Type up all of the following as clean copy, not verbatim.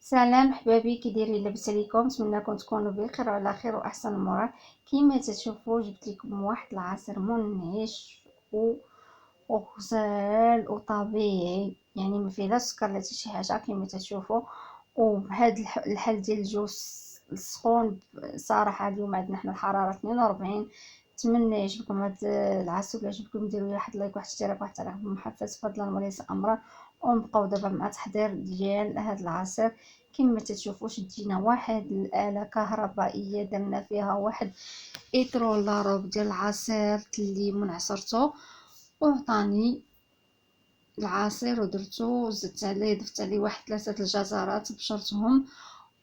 سلام حبابي، كي دايرين؟ لاباس عليكم؟ نتمنىكم تكونوا بخير وعلى خير واحسن المراد. كيما تشوفوا جبت لكم واحد العصير منعش وغزال وطبيعي، يعني ما فيه لا سكر لا حتى شي حاجه كيما تشوفوا. وبهذا الحال ديال الجو السخون صراحه اليوم عندنا حنا الحراره 42. نتمنى يعجبكم هذا العصير. ولا عجبكم ديروا لي واحد لايك، واحد اشتراك، واحد تعليق محفز فضلا وليس امرا. ونبقاو دابا مع تحضير ديال هذا العصير. كما تشوفوا شدينا واحد الآلة كهربائية، درنا فيها واحد إطرول لاروب ديال العصير الليمون، عصرته وعطاني العصير ودرتو وزدت عليه، ضفت عليه واحد 3 الجزرات بشرتهم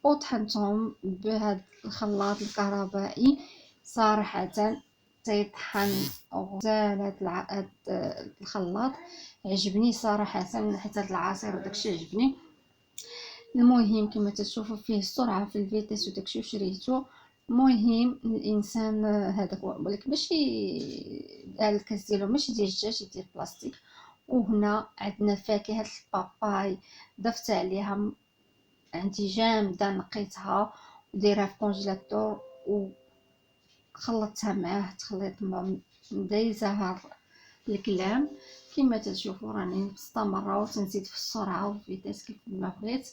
وطحنتهم بهذا الخلاط الكهربائي. صراحة تيطحن غزال هاد الخلاط، عجبني صراحة حيت هاد العصير وداكشي عجبني. المهم كما تشوفوا فيه السرعه في الفيتيس وداكشي وشريته. المهم الانسان هذاك، ولكن ماشي الكاس ديالو ماشي ديال الدجاج، ديال البلاستيك. وهنا عندنا فاكهه الباباي، ضفت عليها، عندي جامده نقيتها ودايرها في كونجيلاتور وخلطتها معاه تخليط مدايزها الكلام. كما تشوفوا راني مستمره وتنزيد في السرعه والفيتاس كيف ما بغيت،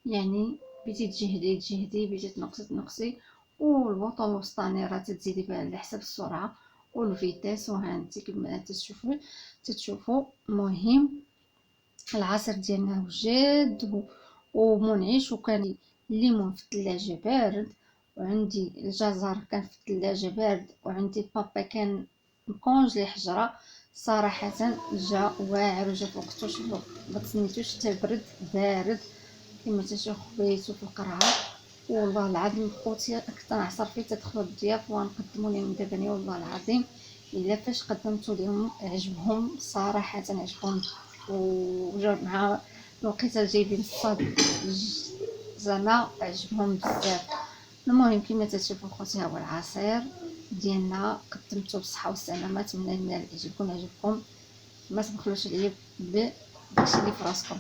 يعني بغيتي تجهدي بغيتي تنقصي. والبوطه الوسطاني راه تزيدي بها على حسب السرعه والفيتاس. وها انت كما تشوفوا. المهم العصير ديالنا وجاد ومنعش، وكان الليمون في الثلاجه بارد، وعندي الجزر كان في الثلاجه بارد، وعندي البابا كان مكونجلي حجره. صراحه جا واعر وجا في وقتو، شوفوا ما تسنيتوش حتى برد بارد كما تشوفوا. خبيتو في القرعه، والله العظيم خوتي كنت نعصر فيه تدخلوا الضياف ونقدموا لهم دابا. والله العظيم الا فاش قدمتو لهم عجبهم، صراحه عجبهم وجا مع الوقيته جايبين الصاد، زعما عجبهم بزاف. المهم كما تشوفوا خوتي، ها هو العصير ديالنا قدمته بالصحه والسلامه. نتمنى يعجبكم. ما تبخلوش عليا بداكشي اللي في راسكم.